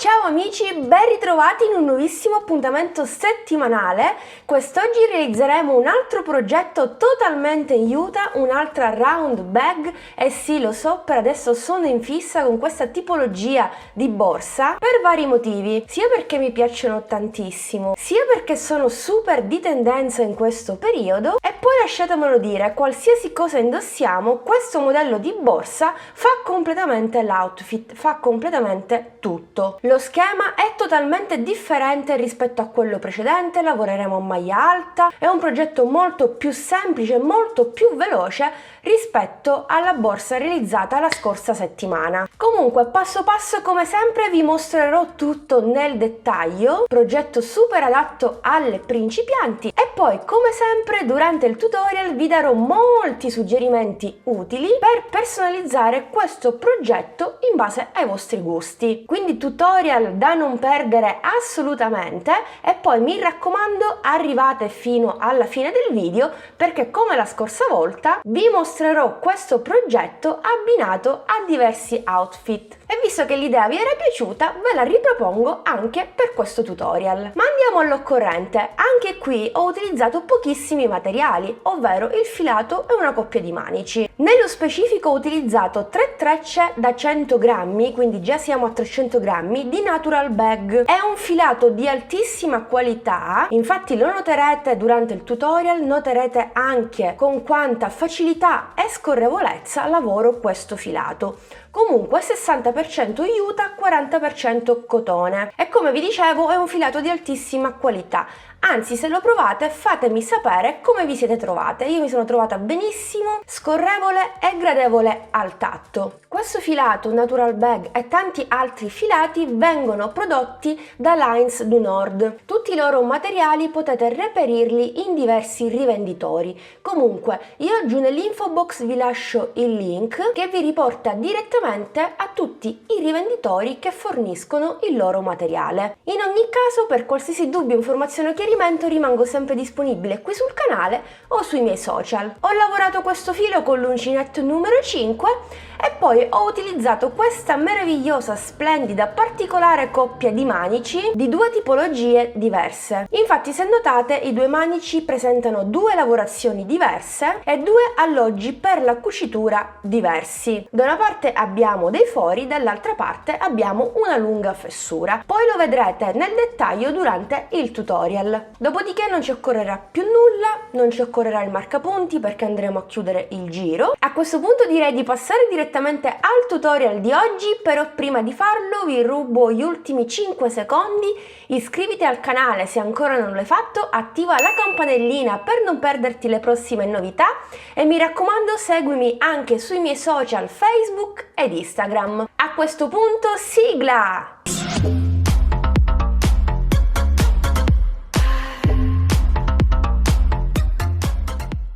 Ciao amici, ben ritrovati in un nuovissimo appuntamento settimanale. Quest'oggi realizzeremo un altro progetto totalmente in juta, un'altra round bag, e sì, lo so, per adesso sono in fissa con questa tipologia di borsa per vari motivi, sia perché mi piacciono tantissimo, sia perché sono super di tendenza in questo periodo, e poi lasciatemelo dire, qualsiasi cosa indossiamo, questo modello di borsa fa completamente l'outfit, fa completamente tutto. Lo schema è totalmente differente rispetto a quello precedente, lavoreremo a maglia alta, è un progetto molto più semplice, molto più veloce rispetto alla borsa realizzata la scorsa settimana. Comunque, passo passo, come sempre, vi mostrerò tutto nel dettaglio, progetto super adatto alle principianti, e poi, come sempre, durante il tutorial vi darò molti suggerimenti utili per personalizzare questo progetto in base ai vostri gusti. Quindi tutorial da non perdere assolutamente, e poi mi raccomando arrivate fino alla fine del video, perché come la scorsa volta vi mostrerò questo progetto abbinato a diversi outfit, e visto che l'idea vi era piaciuta ve la ripropongo anche per questo tutorial. Ma andiamo all'occorrente. Anche qui ho utilizzato pochissimi materiali, ovvero il filato e una coppia di manici. Nello specifico ho utilizzato 3 trecce da 100 grammi, quindi già siamo a 300 grammi, di Natural Bag. È un filato di altissima qualità, infatti lo noterete durante il tutorial, noterete anche con quanta facilità e scorrevolezza lavoro questo filato. Comunque 60% juta, 40% cotone, e come vi dicevo è un filato di altissima qualità. Anzi, se lo provate fatemi sapere come vi siete trovate. Io mi sono trovata benissimo, scorrevole e gradevole al tatto. Questo filato Natural Bag e tanti altri filati vengono prodotti da Lines du Nord. Tutti i loro materiali potete reperirli in diversi rivenditori. Comunque, io giù nell'info box vi lascio il link che vi riporta direttamente a tutti i rivenditori che forniscono il loro materiale. In ogni caso, per qualsiasi dubbio, informazione o chiarimento, rimango sempre disponibile qui sul canale o sui miei social. Ho lavorato questo filo con l'uncinetto numero 5 e poi ho utilizzato questa meravigliosa, splendida, particolare coppia di manici di due tipologie diverse. Infatti, se notate, i due manici presentano due lavorazioni diverse e due alloggi per la cucitura diversi. Da una parte abbiamo dei fori, dall'altra parte abbiamo una lunga fessura. Poi lo vedrete nel dettaglio durante il tutorial. Dopodiché non ci occorrerà più nulla, non ci occorrerà il marcapunti perché andremo a chiudere il giro. A questo punto direi di passare direttamente al tutorial di oggi, però prima di farlo vi rubo gli ultimi 5 secondi. Iscriviti al canale se ancora non l'hai fatto, attiva la campanellina per non perderti le prossime novità, e mi raccomando seguimi anche sui miei social Facebook ed Instagram. A questo punto sigla!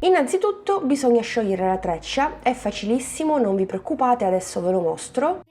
Innanzitutto bisogna sciogliere la treccia, è facilissimo, non vi preoccupate, adesso ve lo mostro.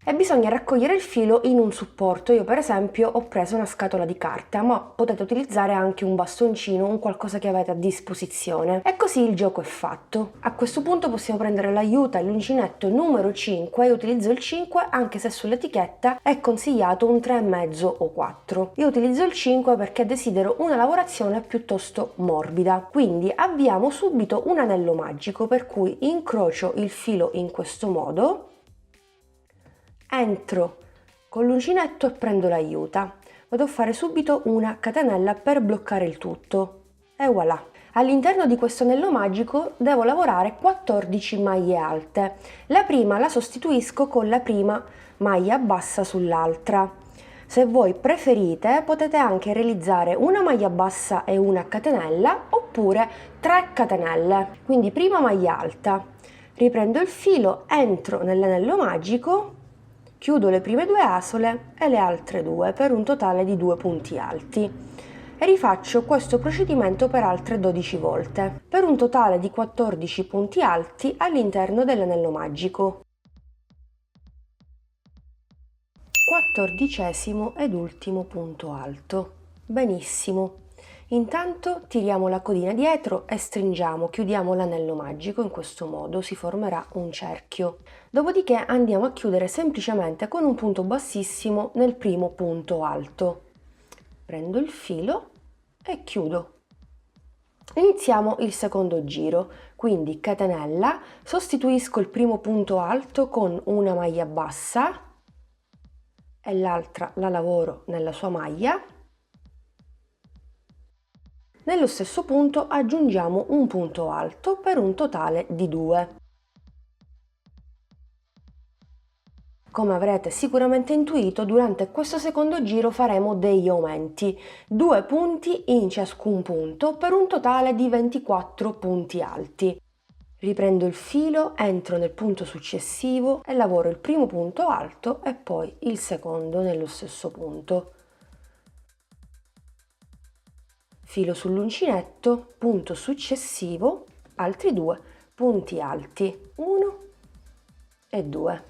E bisogna raccogliere il filo in un supporto. Io per esempio ho preso una scatola di carta, ma potete utilizzare anche un bastoncino, un qualcosa che avete a disposizione, e così il gioco è fatto. A questo punto possiamo prendere l'aiuta e l'uncinetto numero 5. Io utilizzo il 5 anche se sull'etichetta è consigliato un 3,5 o 4. Io utilizzo il 5 perché desidero una lavorazione piuttosto morbida. Quindi avviamo subito un anello magico, per cui incrocio il filo in questo modo, entro con l'uncinetto e prendo l'aiuta. Vado a fare subito una catenella per bloccare il tutto e voilà. All'interno di questo anello magico devo lavorare 14 maglie alte. La prima la sostituisco con la prima maglia bassa sull'altra. Se voi preferite potete anche realizzare una maglia bassa e una catenella, oppure 3 catenelle. Quindi prima maglia alta, riprendo il filo, entro nell'anello magico chiudo le prime 2 asole e le altre 2 per un totale di 2 punti alti e rifaccio questo procedimento per altre 12 volte per un totale di 14 punti alti all'interno dell'anello magico. 14° ed ultimo punto alto. Benissimo. Intanto tiriamo la codina dietro e stringiamo, chiudiamo l'anello magico, in questo modo si formerà un cerchio. Dopodiché andiamo a chiudere semplicemente con un punto bassissimo nel primo punto alto. Prendo il filo e chiudo. Iniziamo il secondo giro, quindi catenella, sostituisco il primo punto alto con una maglia bassa e l'altra la lavoro nella sua maglia. Nello stesso punto aggiungiamo un punto alto per un totale di 2. Come avrete sicuramente intuito, durante questo secondo giro faremo degli aumenti, 2 punti in ciascun punto per un totale di 24 punti alti. Riprendo il filo, entro nel punto successivo e lavoro il primo punto alto e poi il secondo nello stesso punto. Filo sull'uncinetto, punto successivo, altri 2 punti alti, 1 e 2.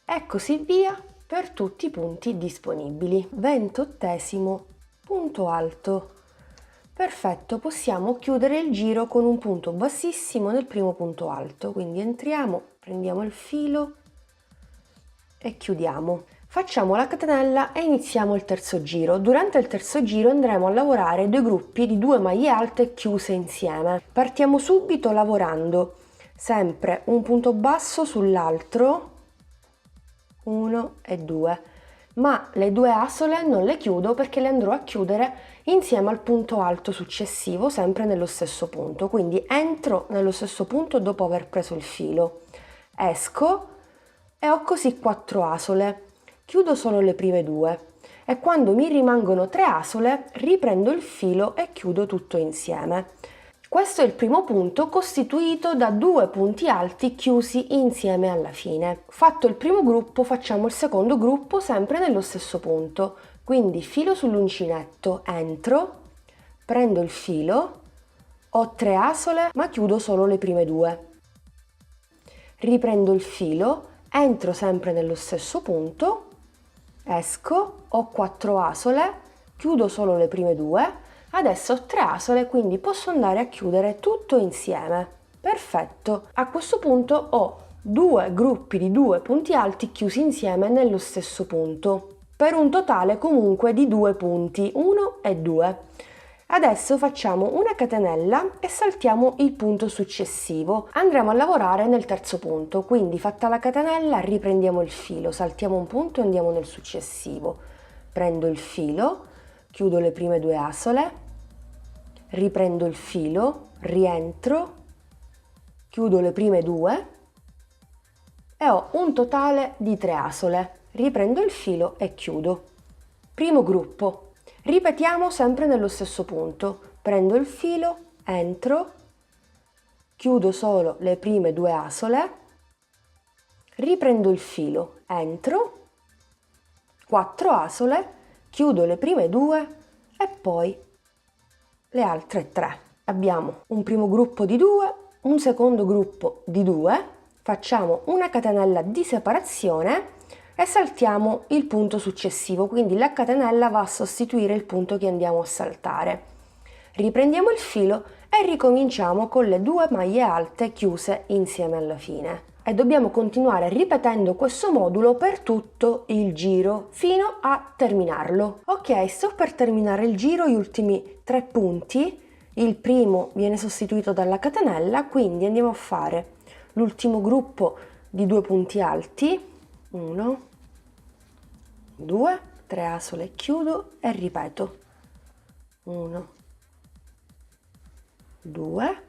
E così via per tutti i punti disponibili. 28° punto alto. Perfetto, possiamo chiudere il giro con un punto bassissimo nel primo punto alto, quindi entriamo, prendiamo il filo e chiudiamo. Facciamo la catenella e iniziamo il terzo giro. Durante il terzo giro andremo a lavorare 2 gruppi di 2 maglie alte chiuse insieme. Partiamo subito lavorando sempre un punto basso sull'altro, 1 e 2, ma le 2 asole non le chiudo perché le andrò a chiudere insieme al punto alto successivo, sempre nello stesso punto. Quindi entro nello stesso punto dopo aver preso il filo, esco e ho così 4 asole. Chiudo solo le prime 2 e quando mi rimangono 3 asole riprendo il filo e chiudo tutto insieme. Questo è il primo punto, costituito da 2 punti alti chiusi insieme alla fine. Fatto il primo gruppo, facciamo il secondo gruppo sempre nello stesso punto. Quindi filo sull'uncinetto, entro, prendo il filo, ho 3 asole ma chiudo solo le prime 2. Riprendo il filo, entro sempre nello stesso punto, esco, ho 4 asole, chiudo solo le prime 2, adesso ho 3 asole, quindi posso andare a chiudere tutto insieme. Perfetto, a questo punto ho 2 gruppi di 2 punti alti chiusi insieme nello stesso punto, per un totale comunque di 2 punti, 1 e 2. Adesso facciamo una catenella e saltiamo il punto successivo. Andremo a lavorare nel terzo punto, quindi fatta la catenella riprendiamo il filo, saltiamo un punto e andiamo nel successivo. Prendo il filo, chiudo le prime 2 asole, riprendo il filo, rientro, chiudo le prime 2 e ho un totale di 3 asole. Riprendo il filo e chiudo. Primo gruppo. Ripetiamo sempre nello stesso punto, prendo il filo, entro, chiudo solo le prime 2 asole, riprendo il filo, entro, 4 asole, chiudo le prime 2 e poi le altre 3. Abbiamo un primo gruppo di 2, un secondo gruppo di 2, facciamo una catenella di separazione e saltiamo il punto successivo, quindi la catenella va a sostituire il punto che andiamo a saltare. Riprendiamo il filo e ricominciamo con le 2 maglie alte chiuse insieme alla fine. E dobbiamo continuare ripetendo questo modulo per tutto il giro fino a terminarlo. Ok, sto per terminare il giro, gli ultimi 3 punti. Il primo viene sostituito dalla catenella, quindi andiamo a fare l'ultimo gruppo di 2 punti alti. 1, 2, 3 asole, chiudo e ripeto 1, 2,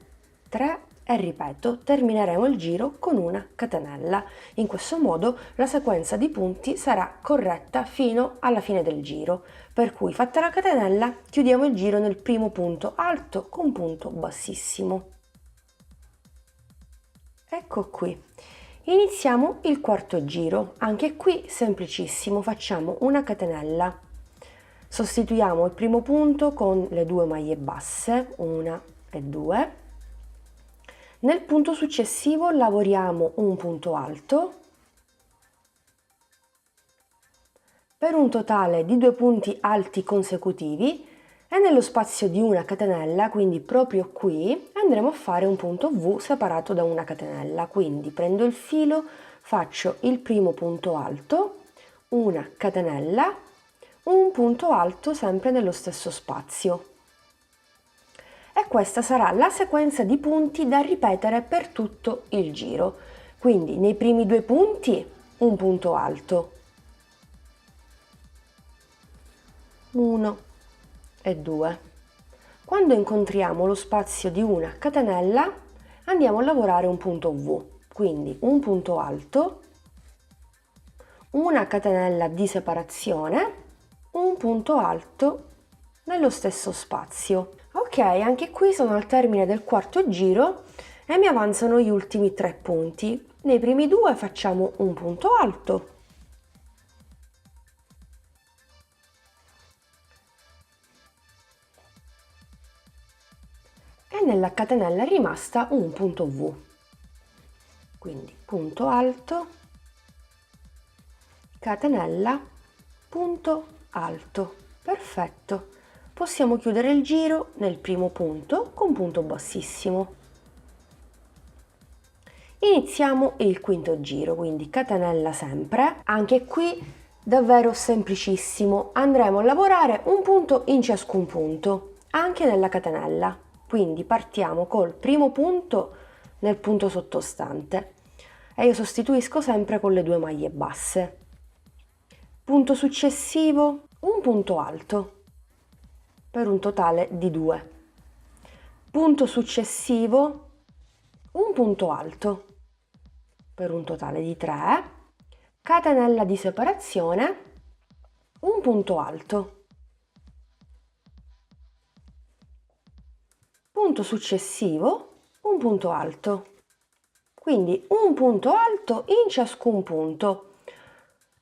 3 e ripeto. Termineremo il giro con una catenella. In questo modo la sequenza di punti sarà corretta fino alla fine del giro, per cui fatta la catenella chiudiamo il giro nel primo punto alto con punto bassissimo. Ecco qui. Iniziamo il quarto giro, anche qui semplicissimo, facciamo una catenella, sostituiamo il primo punto con le 2 maglie basse, 1 e 2, nel punto successivo lavoriamo un punto alto, per un totale di 2 punti alti consecutivi e nello spazio di una catenella, quindi proprio qui, andremo a fare un punto V separato da una catenella. Quindi prendo il filo, faccio il primo punto alto, una catenella, un punto alto sempre nello stesso spazio. E questa sarà la sequenza di punti da ripetere per tutto il giro. Quindi nei primi 2 punti un punto alto, 1 e 2. Quando incontriamo lo spazio di una catenella andiamo a lavorare un punto V, quindi un punto alto, una catenella di separazione, un punto alto nello stesso spazio. Ok, anche qui sono al termine del quarto giro e mi avanzano gli ultimi 3 punti. Nei primi 2 facciamo un punto alto, e nella catenella rimasta un punto V, quindi punto alto, catenella, punto alto. Perfetto, possiamo chiudere il giro nel primo punto con punto bassissimo. Iniziamo il quinto giro, quindi catenella sempre, anche qui davvero semplicissimo, andremo a lavorare un punto in ciascun punto, anche nella catenella. Quindi partiamo col primo punto nel punto sottostante e io sostituisco sempre con le 2 maglie basse. Punto successivo, un punto alto per un totale di 2. Punto successivo, un punto alto per un totale di 3. Catenella di separazione, un punto alto. Punto successivo, un punto alto, quindi un punto alto in ciascun punto,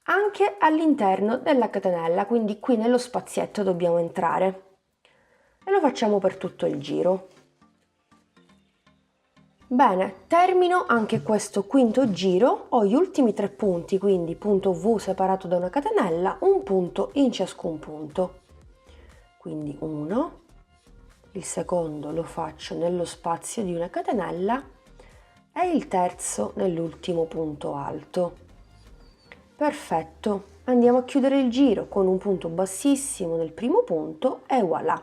anche all'interno della catenella, quindi qui nello spazietto dobbiamo entrare e lo facciamo per tutto il giro. Bene, termino anche questo quinto giro, ho gli ultimi 3 punti, quindi punto V separato da una catenella, un punto in ciascun punto, quindi 1. Il secondo lo faccio nello spazio di una catenella e il terzo nell'ultimo punto alto. Perfetto, andiamo a chiudere il giro con un punto bassissimo nel primo punto e voilà.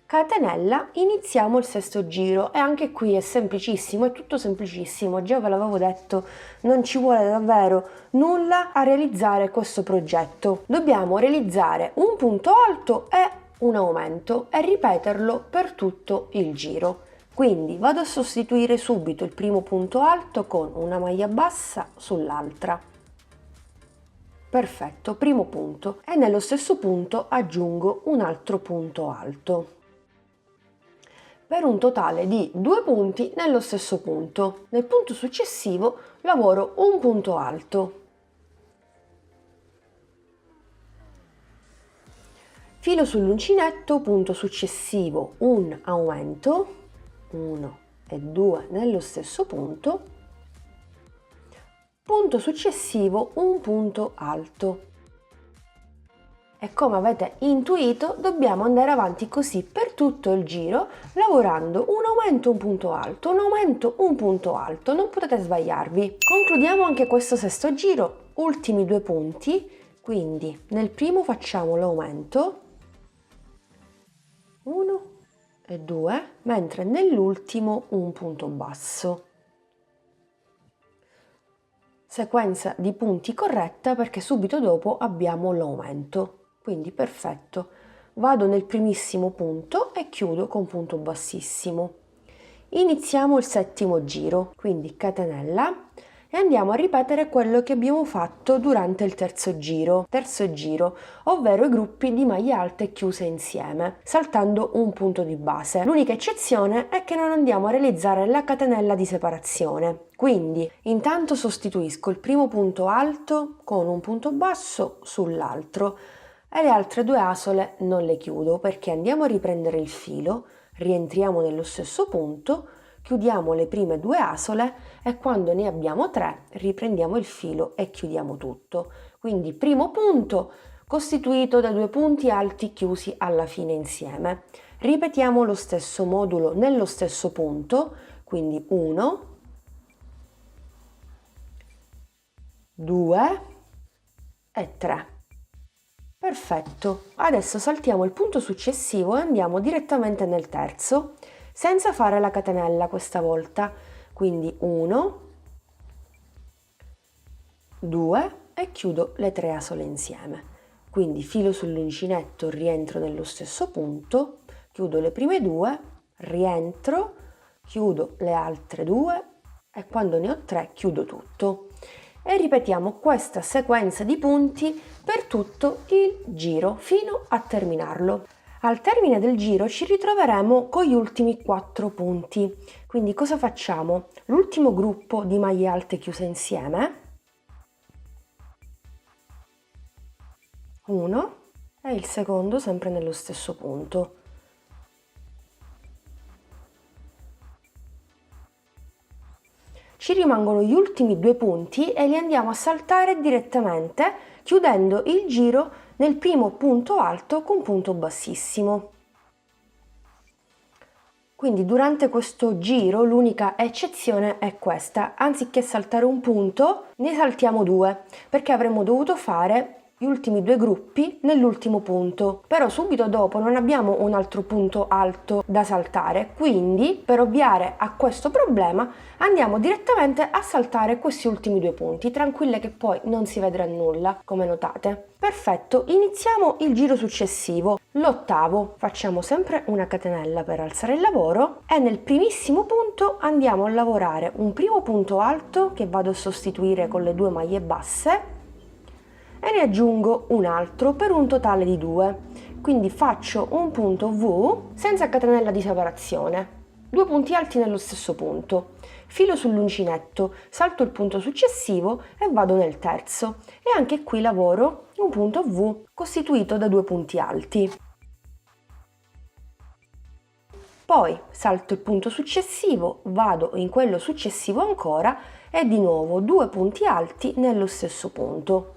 Catenella, iniziamo il sesto giro e anche qui è semplicissimo, è tutto semplicissimo, già ve l'avevo detto, non ci vuole davvero nulla a realizzare questo progetto. Dobbiamo realizzare un punto alto e un aumento e ripeterlo per tutto il giro. Quindi vado a sostituire subito il primo punto alto con una maglia bassa sull'altra. Perfetto, primo punto, e nello stesso punto aggiungo un altro punto alto per un totale di 2 punti nello stesso punto. Nel punto successivo lavoro un punto alto. Filo sull'uncinetto, punto successivo, un aumento, 1 e 2 nello stesso punto, punto successivo, un punto alto. E come avete intuito dobbiamo andare avanti così per tutto il giro, lavorando un aumento, un punto alto, un aumento, un punto alto, non potete sbagliarvi. Concludiamo anche questo sesto giro, ultimi 2 punti, quindi nel primo facciamo l'aumento, 1 e 2, mentre nell'ultimo un punto basso. Sequenza di punti corretta perché subito dopo abbiamo l'aumento, quindi perfetto. Vado nel primissimo punto e chiudo con punto bassissimo. Iniziamo il settimo giro, quindi catenella, e andiamo a ripetere quello che abbiamo fatto durante il terzo giro, ovvero i gruppi di maglie alte chiuse insieme, saltando un punto di base. L'unica eccezione è che non andiamo a realizzare la catenella di separazione, Quindi intanto sostituisco il primo punto alto con un punto basso sull'altro e le altre due asole non le chiudo perché andiamo a riprendere il filo, rientriamo nello stesso punto, chiudiamo le prime due asole e quando ne abbiamo 3 riprendiamo il filo e chiudiamo tutto. Quindi primo punto costituito da 2 punti alti chiusi alla fine insieme. Ripetiamo lo stesso modulo nello stesso punto, quindi 1, 2 e 3. Perfetto, adesso saltiamo il punto successivo e andiamo direttamente nel terzo, senza fare la catenella questa volta. Quindi 1, 2 e chiudo le 3 asole insieme. Quindi filo sull'uncinetto, rientro nello stesso punto, chiudo le prime 2, rientro, chiudo le altre 2 e quando ne ho 3 chiudo tutto. E ripetiamo questa sequenza di punti per tutto il giro fino a terminarlo. Al termine del giro ci ritroveremo con gli ultimi 4 punti. Quindi cosa facciamo? L'ultimo gruppo di maglie alte chiuse insieme, 1 e il secondo sempre nello stesso punto. Ci rimangono gli ultimi 2 punti e li andiamo a saltare direttamente chiudendo il giro nel primo punto alto con punto bassissimo. Quindi durante questo giro l'unica eccezione è questa: anziché saltare un punto ne saltiamo 2 perché avremmo dovuto fare gli ultimi 2 gruppi nell'ultimo punto, però subito dopo non abbiamo un altro punto alto da saltare, quindi per ovviare a questo problema andiamo direttamente a saltare questi ultimi 2 punti, tranquille che poi non si vedrà nulla, come notate. Perfetto, iniziamo il giro successivo, l'8º. Facciamo sempre una catenella per alzare il lavoro e nel primissimo punto andiamo a lavorare un primo punto alto che vado a sostituire con le 2 maglie basse e ne aggiungo un altro per un totale di 2. Quindi faccio un punto V senza catenella di separazione, 2 punti alti nello stesso punto, filo sull'uncinetto, salto il punto successivo e vado nel terzo e anche qui lavoro un punto V costituito da 2 punti alti. Poi salto il punto successivo, vado in quello successivo ancora e di nuovo 2 punti alti nello stesso punto.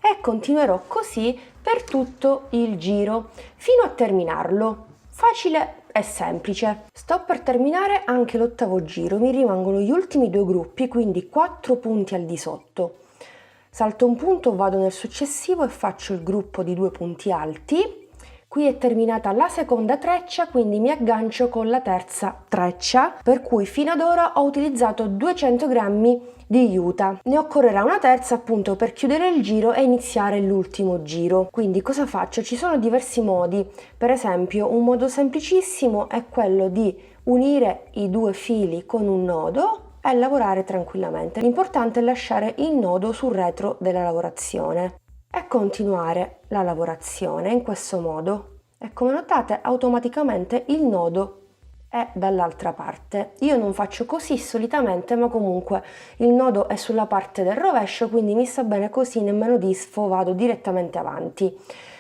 E continuerò così per tutto il giro fino a terminarlo. Facile e semplice. Sto per terminare anche l'8º giro, mi rimangono gli ultimi 2 gruppi, quindi 4 punti al di sotto. Salto un punto, vado nel successivo e faccio il gruppo di 2 punti alti. Qui è terminata la seconda treccia, quindi mi aggancio con la terza treccia, per cui fino ad ora ho utilizzato 200 grammi di juta. Ne occorrerà una terza appunto per chiudere il giro e iniziare l'ultimo giro. Quindi cosa faccio? Ci sono diversi modi, per esempio un modo semplicissimo è quello di unire i 2 fili con un nodo e lavorare tranquillamente. L'importante è lasciare il nodo sul retro della lavorazione e continuare la lavorazione in questo modo. E come notate automaticamente il nodo è dall'altra parte. Io non faccio così solitamente, ma comunque il nodo è sulla parte del rovescio, quindi mi sta bene così, nemmeno disfo, vado direttamente avanti.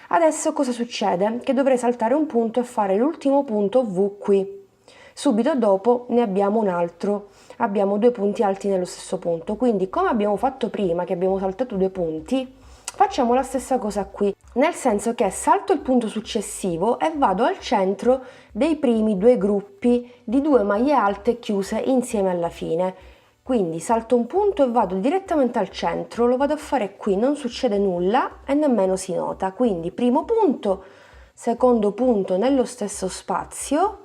Adesso cosa succede? Che dovrei saltare un punto e fare l'ultimo punto V qui. Subito dopo ne abbiamo un altro, abbiamo 2 punti alti nello stesso punto, quindi come abbiamo fatto prima che abbiamo saltato 2 punti, facciamo la stessa cosa qui, nel senso che salto il punto successivo e vado al centro dei primi 2 gruppi di 2 maglie alte chiuse insieme alla fine. Quindi salto un punto e vado direttamente al centro, lo vado a fare qui, non succede nulla e nemmeno si nota. Quindi primo punto, secondo punto nello stesso spazio,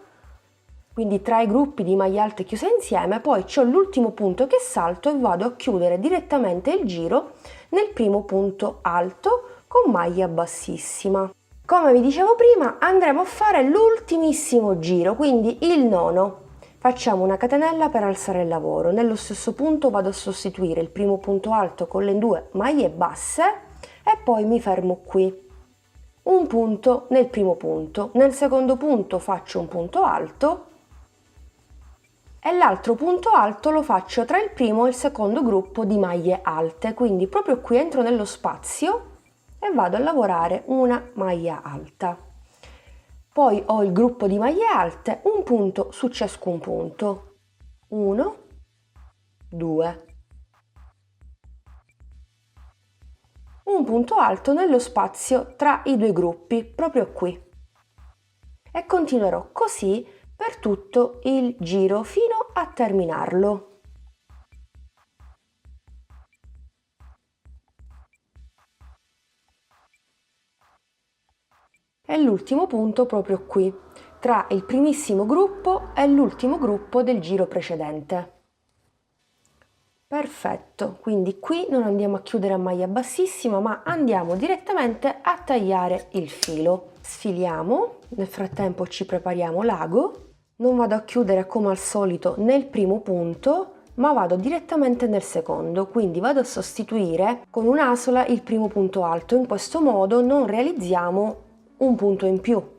quindi tra i gruppi di maglie alte chiuse insieme, poi c'ho l'ultimo punto che salto e vado a chiudere direttamente il giro nel primo punto alto con maglia bassissima. Come vi dicevo prima, andremo a fare l'ultimissimo giro, quindi il nono. Facciamo una catenella per alzare il lavoro. Nello stesso punto vado a sostituire il primo punto alto con le 2 maglie basse e poi mi fermo qui. Un punto nel primo punto. Nel secondo punto faccio un punto alto e l'altro punto alto lo faccio tra il primo e il secondo gruppo di maglie alte, quindi proprio qui entro nello spazio e vado a lavorare una maglia alta. Poi ho il gruppo di maglie alte, un punto su ciascun punto. 1, 2. Un punto alto nello spazio tra i due gruppi, proprio qui. E continuerò così per tutto il giro fino a terminarlo. E l'ultimo punto proprio qui, tra il primissimo gruppo e l'ultimo gruppo del giro precedente. Perfetto, quindi qui non andiamo a chiudere a maglia bassissima, ma andiamo direttamente a tagliare il filo. Sfiliamo, nel frattempo ci prepariamo l'ago, non vado a chiudere come al solito nel primo punto, ma vado direttamente nel secondo, quindi vado a sostituire con un'asola il primo punto alto, in questo modo non realizziamo un punto in più.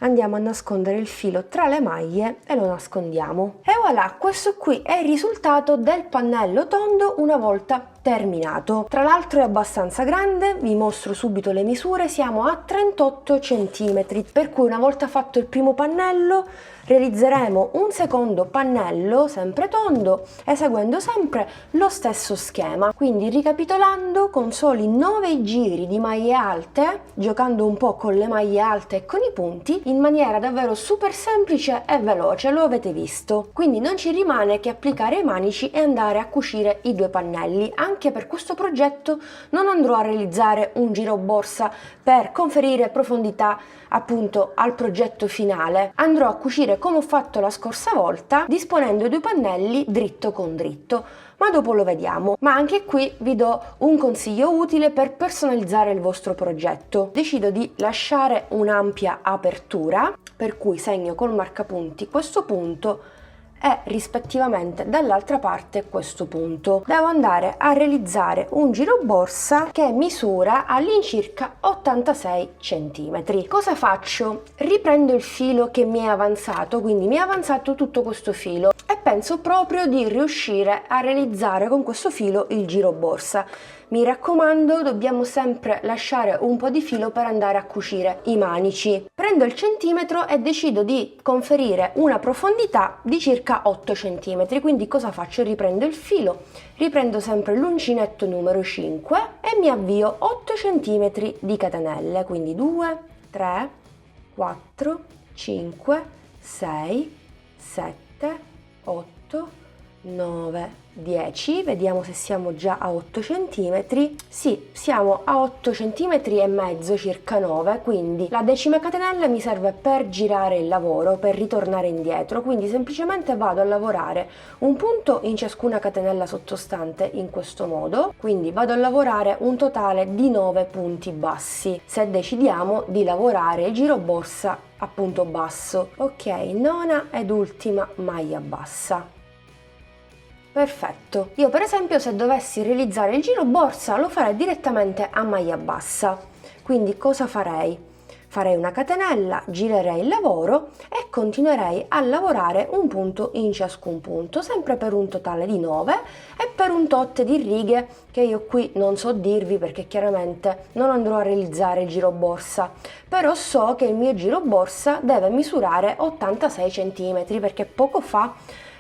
Andiamo a nascondere il filo tra le maglie e lo nascondiamo. E voilà, questo qui è il risultato del pannello tondo una volta terminato. Tra l'altro è abbastanza grande, vi mostro subito le misure, siamo a 38 cm, per cui una volta fatto il primo pannello realizzeremo un secondo pannello sempre tondo, eseguendo sempre lo stesso schema. Quindi ricapitolando, con soli 9 giri di maglie alte, giocando un po' con le maglie alte e con i punti, in maniera davvero super semplice e veloce, lo avete visto. Quindi non ci rimane che applicare i manici e andare a cucire i due pannelli. Anche per questo progetto non andrò a realizzare un giro borsa per conferire profondità appunto al progetto finale. Andrò a cucire come ho fatto la scorsa volta, disponendo i due pannelli dritto con dritto, ma dopo lo vediamo. Ma anche qui vi do un consiglio utile per personalizzare il vostro progetto. Decido di lasciare un'ampia apertura, per cui segno col marcapunti questo punto e rispettivamente dall'altra parte questo punto. Devo andare a realizzare un giro borsa che misura all'incirca 86 cm. Cosa faccio? Riprendo il filo che mi è avanzato, quindi mi è avanzato tutto questo filo e penso proprio di riuscire a realizzare con questo filo il giro borsa. Mi raccomando, dobbiamo sempre lasciare un po' di filo per andare a cucire i manici. Prendo il centimetro e decido di conferire una profondità di circa 8 cm. Quindi cosa faccio? Riprendo il filo, riprendo sempre l'uncinetto numero 5 e mi avvio 8 cm di catenelle. Quindi 2, 3, 4, 5, 6, 7, 8, 9, 10, vediamo se siamo già a 8 cm, sì, siamo a 8 cm e mezzo, circa 9, quindi la decima catenella mi serve per girare il lavoro, per ritornare indietro, quindi semplicemente vado a lavorare un punto in ciascuna catenella sottostante in questo modo, quindi vado a lavorare un totale di 9 punti bassi, se decidiamo di lavorare il giro borsa appunto basso. Ok, nona ed ultima maglia bassa. Perfetto, io per esempio se dovessi realizzare il giro borsa lo farei direttamente a maglia bassa, quindi cosa farei? Farei una catenella, girerei il lavoro e continuerei a lavorare un punto in ciascun punto, sempre per un totale di 9 e per un tot di righe che io qui non so dirvi perché chiaramente non andrò a realizzare il giro borsa, però so che il mio giro borsa deve misurare 86 cm perché poco fa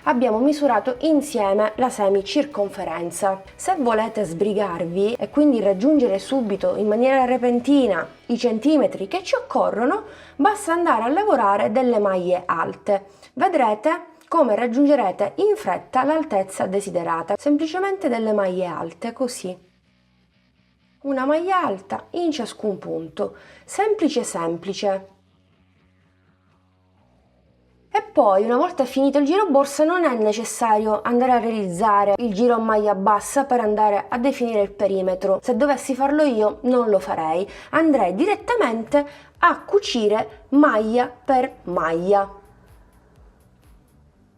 abbiamo misurato insieme la semicirconferenza. Se volete sbrigarvi e quindi raggiungere subito in maniera repentina i centimetri che ci occorrono, basta andare a lavorare delle maglie alte. Vedrete come raggiungerete in fretta l'altezza desiderata, semplicemente delle maglie alte, così. Una maglia alta in ciascun punto, semplice semplice. E poi, una volta finito il giro borsa, non è necessario andare a realizzare il giro a maglia bassa per andare a definire il perimetro. Se dovessi farlo io, non lo farei. Andrei direttamente a cucire maglia per maglia.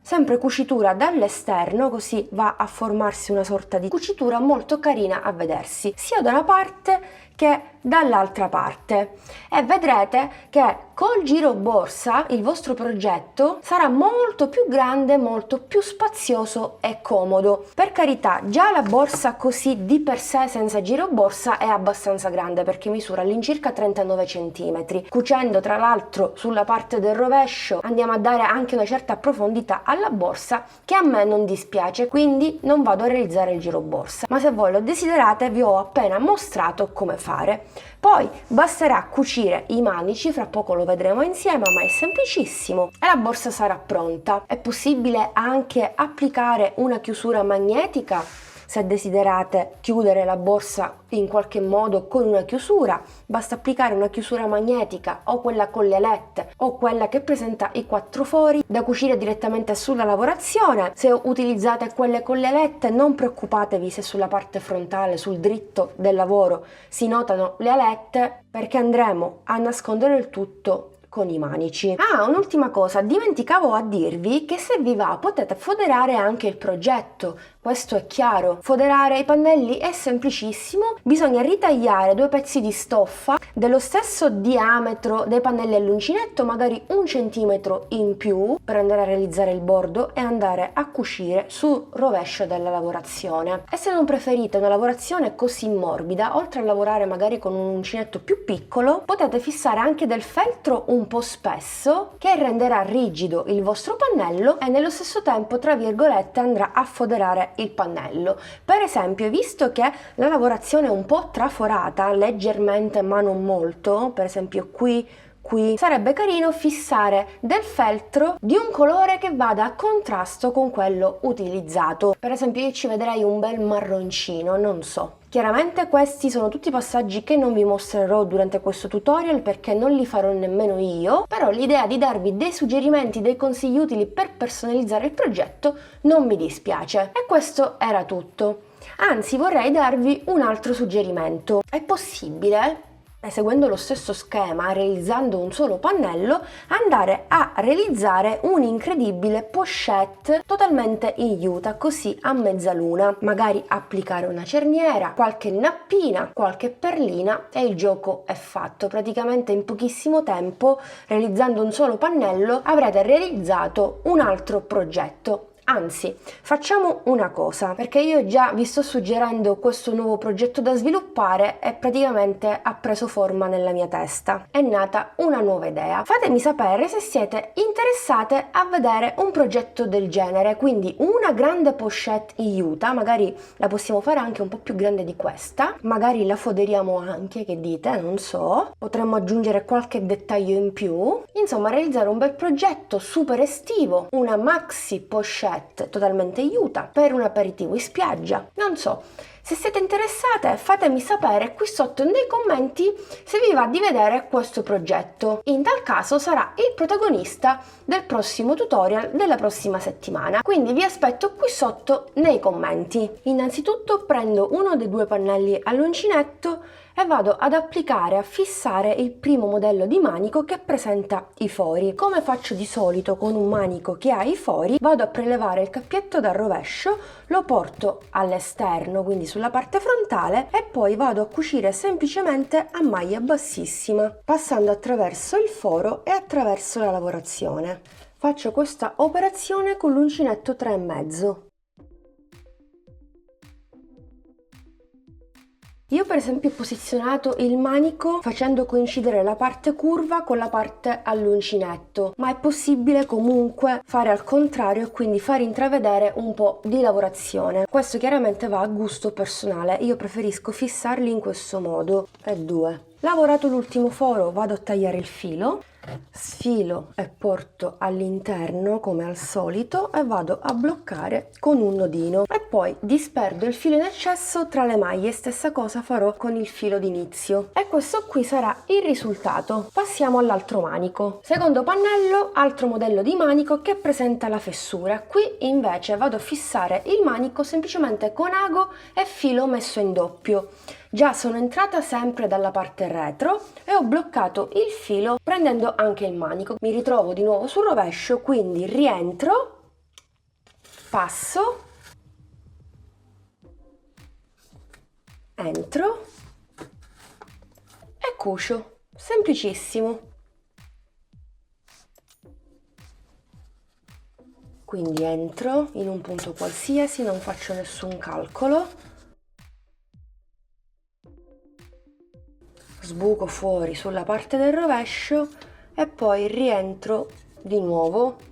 Sempre cucitura dall'esterno, così va a formarsi una sorta di cucitura molto carina a vedersi, sia da una parte che dall'altra parte, e vedrete che col giro borsa il vostro progetto sarà molto più grande, molto più spazioso e comodo. Per carità, già la borsa così di per sé senza giro borsa è abbastanza grande, perché misura all'incirca 39 cm. Cucendo tra l'altro sulla parte del rovescio andiamo a dare anche una certa profondità alla borsa, che a me non dispiace, quindi non vado a realizzare il giro borsa, ma se voi lo desiderate vi ho appena mostrato come fare. Poi basterà cucire i manici, fra poco lo vedremo insieme, ma è semplicissimo e la borsa sarà pronta. È possibile anche applicare una chiusura magnetica se desiderate chiudere la borsa in qualche modo con una chiusura. Basta applicare una chiusura magnetica o quella con le alette o quella che presenta i 4 fori da cucire direttamente sulla lavorazione. Se utilizzate quelle con le alette non preoccupatevi se sulla parte frontale, sul dritto del lavoro, si notano le alette, perché andremo a nascondere il tutto con i manici. Ah, un'ultima cosa, dimenticavo a dirvi che se vi va potete foderare anche il progetto. Questo è chiaro. Foderare i pannelli è semplicissimo, bisogna ritagliare 2 pezzi di stoffa dello stesso diametro dei pannelli all'uncinetto, magari 1 centimetro in più, per andare a realizzare il bordo e andare a cucire sul rovescio della lavorazione. E se non preferite una lavorazione così morbida, oltre a lavorare magari con un uncinetto più piccolo, potete fissare anche del feltro un po' spesso, che renderà rigido il vostro pannello e nello stesso tempo, tra virgolette, andrà a foderare il pannello. Per esempio, visto che la lavorazione è un po' traforata, leggermente ma non molto, per esempio qui sarebbe carino fissare del feltro di un colore che vada a contrasto con quello utilizzato. Per esempio io ci vedrei un bel marroncino, non so. Chiaramente questi sono tutti passaggi che non vi mostrerò durante questo tutorial, perché non li farò nemmeno io, però l'idea di darvi dei suggerimenti, dei consigli utili per personalizzare il progetto non mi dispiace. E questo era tutto. Anzi, vorrei darvi un altro suggerimento. È possibile, seguendo lo stesso schema, realizzando un solo pannello, andare a realizzare un'incredibile pochette totalmente in juta, così a mezzaluna. Magari applicare una cerniera, qualche nappina, qualche perlina e il gioco è fatto. Praticamente in pochissimo tempo, realizzando un solo pannello, avrete realizzato un altro progetto. Anzi, facciamo una cosa, perché io già vi sto suggerendo questo nuovo progetto da sviluppare e praticamente ha preso forma nella mia testa. È nata una nuova idea. Fatemi sapere se siete interessate a vedere un progetto del genere, quindi una grande pochette in juta, magari la possiamo fare anche un po' più grande di questa, magari la foderiamo anche, che dite? Non so, potremmo aggiungere qualche dettaglio in più, insomma realizzare un bel progetto super estivo, una maxi pochette totalmente juta per un aperitivo in spiaggia. Non so, se siete interessate fatemi sapere qui sotto nei commenti se vi va di vedere questo progetto. In tal caso sarà il protagonista del prossimo tutorial della prossima settimana, quindi vi aspetto qui sotto nei commenti. Innanzitutto prendo uno dei 2 pannelli all'uncinetto e vado ad applicare, a fissare il primo modello di manico che presenta i fori. Come faccio di solito con un manico che ha i fori, vado a prelevare il cappietto dal rovescio, lo porto all'esterno, quindi sulla parte frontale, e poi vado a cucire semplicemente a maglia bassissima, passando attraverso il foro e attraverso la lavorazione. Faccio questa operazione con l'uncinetto 3,5. Io per esempio ho posizionato il manico facendo coincidere la parte curva con la parte all'uncinetto, ma è possibile comunque fare al contrario e quindi far intravedere un po' di lavorazione. Questo chiaramente va a gusto personale, io preferisco fissarli in questo modo. E 2. Lavorato l'ultimo foro, vado a tagliare il filo, sfilo e porto all'interno come al solito e vado a bloccare con un nodino, e poi disperdo il filo in eccesso tra le maglie. Stessa cosa farò con il filo d'inizio, e questo qui sarà il risultato. Passiamo all'altro manico. Secondo pannello, altro modello di manico che presenta la fessura. Qui invece vado a fissare il manico semplicemente con ago e filo messo in doppio. Già sono entrata sempre dalla parte retro e ho bloccato il filo prendendo anche il manico. Mi ritrovo di nuovo sul rovescio, quindi rientro, passo, entro cucio, semplicissimo. Quindi entro in un punto qualsiasi, non faccio nessun calcolo, sbuco fuori sulla parte del rovescio e poi rientro di nuovo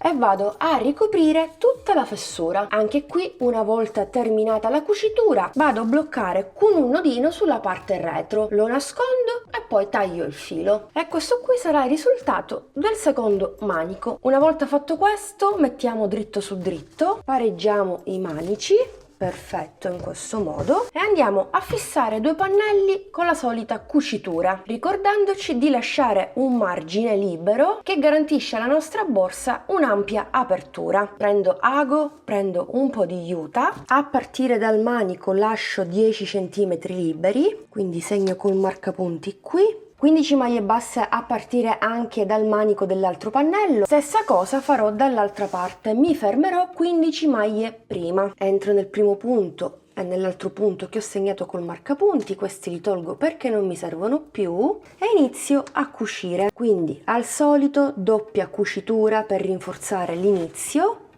e vado a ricoprire tutta la fessura. Anche qui, una volta terminata la cucitura, vado a bloccare con un nodino sulla parte retro, lo nascondo e poi taglio il filo. E questo qui sarà il risultato del secondo manico. Una volta fatto questo, mettiamo dritto su dritto, pareggiamo i manici. Perfetto, in questo modo, e andiamo a fissare 2 pannelli con la solita cucitura, ricordandoci di lasciare un margine libero che garantisce alla nostra borsa un'ampia apertura. Prendo ago, prendo un po' di juta, a partire dal manico lascio 10 cm liberi, quindi segno col marcapunti qui. 15 maglie basse a partire anche dal manico dell'altro pannello. Stessa cosa farò dall'altra parte, mi fermerò 15 maglie prima. Entro nel primo punto e nell'altro punto che ho segnato col marcapunti, questi li tolgo perché non mi servono più e inizio a cucire. Quindi al solito doppia cucitura per rinforzare l'inizio.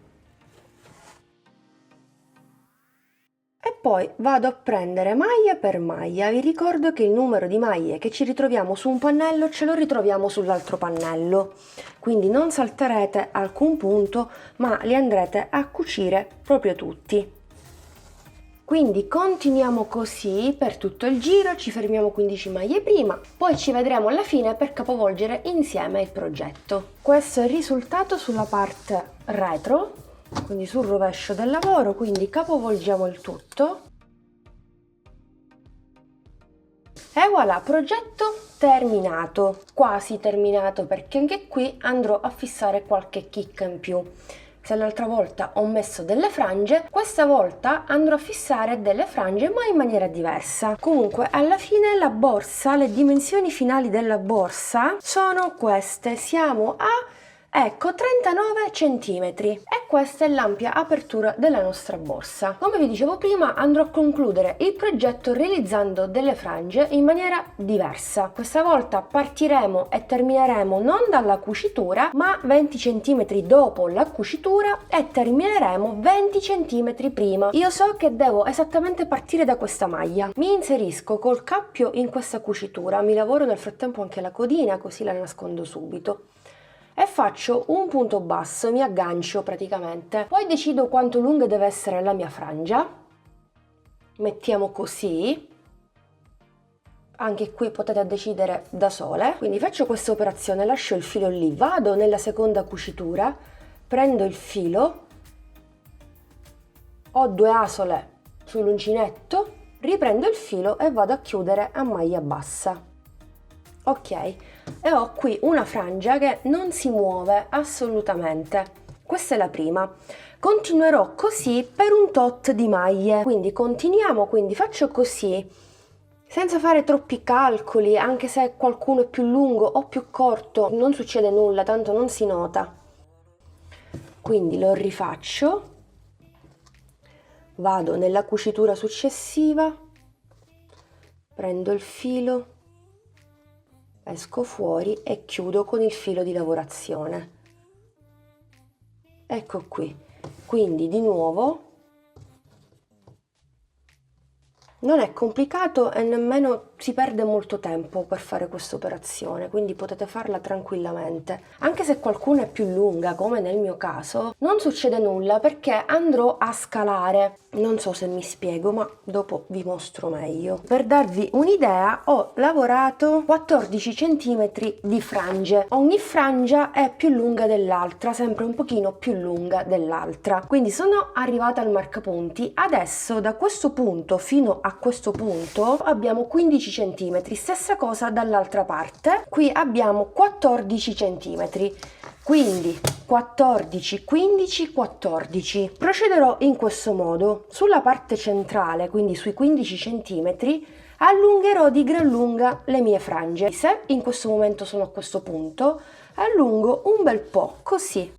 E poi vado a prendere maglia per maglia. Vi ricordo che il numero di maglie che ci ritroviamo su un pannello ce lo ritroviamo sull'altro pannello, quindi non salterete alcun punto, ma li andrete a cucire proprio tutti. Quindi continuiamo così per tutto il giro, ci fermiamo 15 maglie prima, poi ci vedremo alla fine per capovolgere insieme il progetto. Questo è il risultato sulla parte retro, quindi sul rovescio del lavoro, quindi capovolgiamo il tutto e voilà, progetto terminato, quasi terminato, perché anche qui andrò a fissare qualche chicca in più. Se l'altra volta ho messo delle frange, questa volta andrò a fissare delle frange ma in maniera diversa. Comunque alla fine la borsa, le dimensioni finali della borsa sono queste, siamo a 39 cm e questa è l'ampia apertura della nostra borsa. Come vi dicevo prima, andrò a concludere il progetto realizzando delle frange in maniera diversa. Questa volta partiremo e termineremo non dalla cucitura, ma 20 cm dopo la cucitura e termineremo 20 cm prima. Io so che devo esattamente partire da questa maglia. Mi inserisco col cappio in questa cucitura, mi lavoro nel frattempo anche la codina così la nascondo subito. E faccio un punto basso, mi aggancio praticamente. Poi decido quanto lunga deve essere la mia frangia. Mettiamo così. Anche qui potete decidere da sole. Quindi faccio questa operazione, lascio il filo lì, vado nella seconda cucitura, prendo il filo, ho 2 asole sull'uncinetto, riprendo il filo e vado a chiudere a maglia bassa. Ok, e ho qui una frangia che non si muove assolutamente. Questa è la prima. Continuerò così per un tot di maglie, quindi continuiamo, quindi faccio così, senza fare troppi calcoli, anche se qualcuno è più lungo o più corto, non succede nulla, tanto non si nota. Quindi lo rifaccio, vado nella cucitura successiva, prendo il filo, esco fuori e chiudo con il filo di lavorazione. Ecco qui, quindi di nuovo non è complicato e nemmeno si perde molto tempo per fare questa operazione, quindi potete farla tranquillamente. Anche se qualcuna è più lunga, come nel mio caso, non succede nulla perché andrò a scalare. Non so se mi spiego, ma dopo vi mostro meglio. Per darvi un'idea, ho lavorato 14 cm di frange. Ogni frangia è più lunga dell'altra, sempre un pochino più lunga dell'altra. Quindi sono arrivata al marcapunti. Adesso da questo punto fino a questo punto abbiamo 15 cm, stessa cosa dall'altra parte. Qui abbiamo 14 cm. Quindi 14, 15, 14. Procederò in questo modo. Sulla parte centrale, quindi sui 15 cm, allungherò di gran lunga le mie frange. Se in questo momento sono a questo punto, allungo un bel po', così.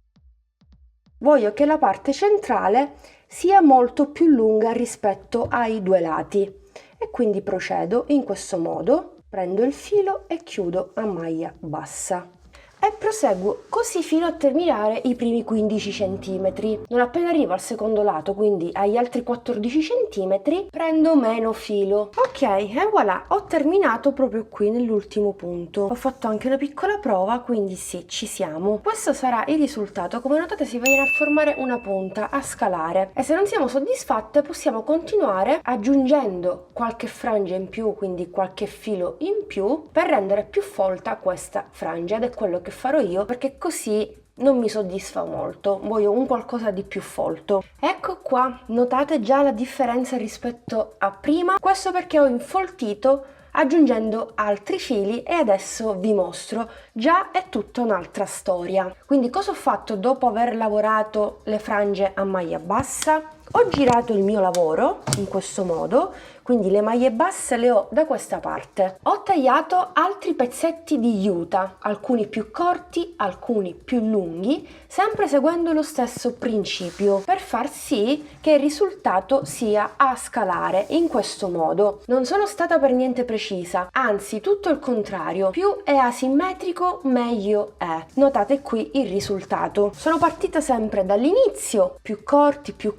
Voglio che la parte centrale sia molto più lunga rispetto ai 2 lati e quindi procedo in questo modo. Prendo il filo e chiudo a maglia bassa. E proseguo così fino a terminare i primi 15 cm. Non appena arrivo al secondo lato, quindi agli altri 14 cm, prendo meno filo. Ok, e voilà, ho terminato proprio qui nell'ultimo punto. Ho fatto anche una piccola prova, quindi sì, ci siamo. Questo sarà il risultato. Come notate si viene a formare una punta a scalare e se non siamo soddisfatte possiamo continuare aggiungendo qualche frangia in più, quindi qualche filo in più, per rendere più folta questa frangia, ed è quello che farò io, perché così non mi soddisfa molto, voglio un qualcosa di più folto. Ecco qua, notate già la differenza rispetto a prima? Questo perché ho infoltito aggiungendo altri fili e adesso vi mostro. Già è tutta un'altra storia. Quindi cosa ho fatto dopo aver lavorato le frange a maglia bassa? Ho girato il mio lavoro in questo modo, quindi le maglie basse le ho da questa parte. Ho tagliato altri pezzetti di juta, alcuni più corti, alcuni più lunghi, sempre seguendo lo stesso principio, per far sì che il risultato sia a scalare in questo modo. Non sono stata per niente precisa, anzi tutto il contrario, più è asimmetrico meglio è. Notate qui il risultato. Sono partita sempre dall'inizio, più corti, più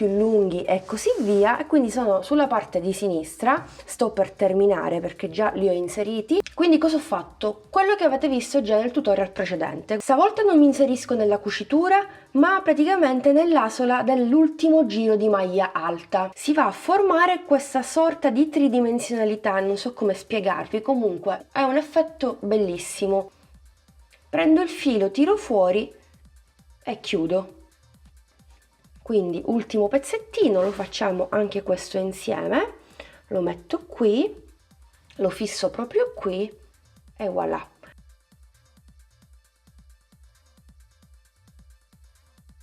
lunghi e così via, e quindi sono sulla parte di sinistra, sto per terminare perché già li ho inseriti. Quindi cosa ho fatto? Quello che avete visto già nel tutorial precedente. Stavolta non mi inserisco nella cucitura, ma praticamente nell'asola dell'ultimo giro di maglia alta. Si va a formare questa sorta di tridimensionalità, non so come spiegarvi, comunque è un effetto bellissimo. Prendo il filo, tiro fuori e chiudo. Quindi ultimo pezzettino, lo facciamo anche questo insieme, lo metto qui, lo fisso proprio qui e voilà.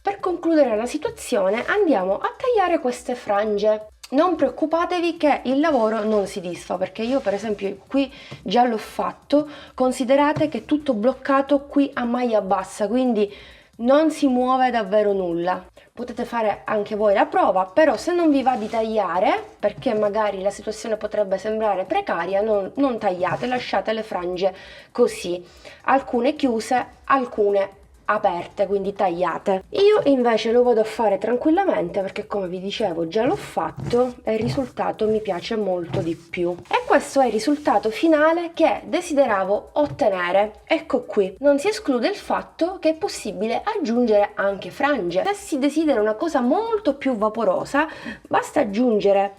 Per concludere la situazione andiamo a tagliare queste frange. Non preoccupatevi che il lavoro non si disfa, perché io per esempio qui già l'ho fatto. Considerate che è tutto bloccato qui a maglia bassa, quindi non si muove davvero nulla. Potete fare anche voi la prova, però se non vi va di tagliare, perché magari la situazione potrebbe sembrare precaria, non tagliate, lasciate le frange così, alcune chiuse, alcune aperte, quindi tagliate. Io invece lo vado a fare tranquillamente perché, come vi dicevo, già l'ho fatto e il risultato mi piace molto di più. E questo è il risultato finale che desideravo ottenere. Ecco qui, non si esclude il fatto che è possibile aggiungere anche frange. Se si desidera una cosa molto più vaporosa, basta aggiungere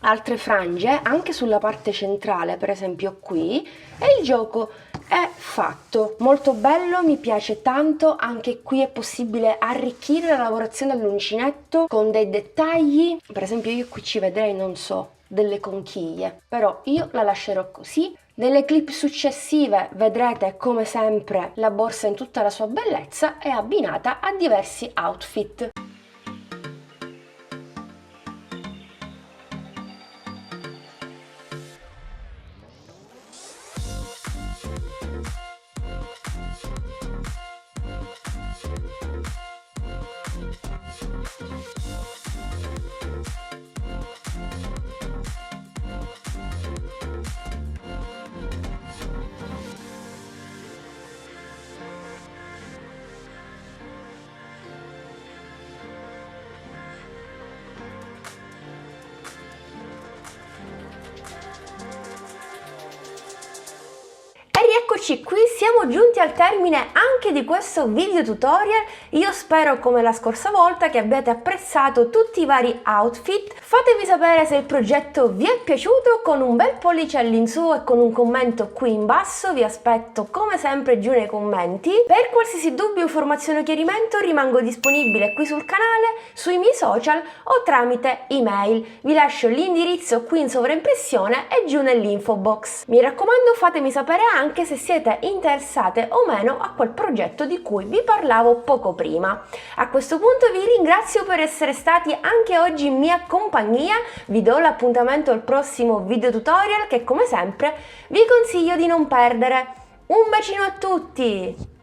altre frange anche sulla parte centrale, per esempio qui, e il gioco è fatto. Molto bello, mi piace tanto. Anche qui è possibile arricchire la lavorazione all'uncinetto con dei dettagli. Per esempio io qui ci vedrei, non so, delle conchiglie, però io la lascerò così. Nelle clip successive vedrete come sempre la borsa in tutta la sua bellezza e abbinata a diversi outfit. Eccoci qui, siamo giunti al termine anche di questo video tutorial. Io spero, come la scorsa volta, che abbiate apprezzato tutti i vari outfit. Fatemi sapere se il progetto vi è piaciuto con un bel pollice all'insù e con un commento qui in basso. Vi aspetto come sempre giù nei commenti. Per qualsiasi dubbio, informazione o chiarimento rimango disponibile qui sul canale, sui miei social o tramite email. Vi lascio l'indirizzo qui in sovraimpressione e giù nell'info box. Mi raccomando, fatemi sapere anche se siete interessate o meno a quel progetto di cui vi parlavo poco prima. A questo punto vi ringrazio per essere stati anche oggi in mia compagnia. Vi do l'appuntamento al prossimo video tutorial che, come sempre, vi consiglio di non perdere. Un bacino a tutti!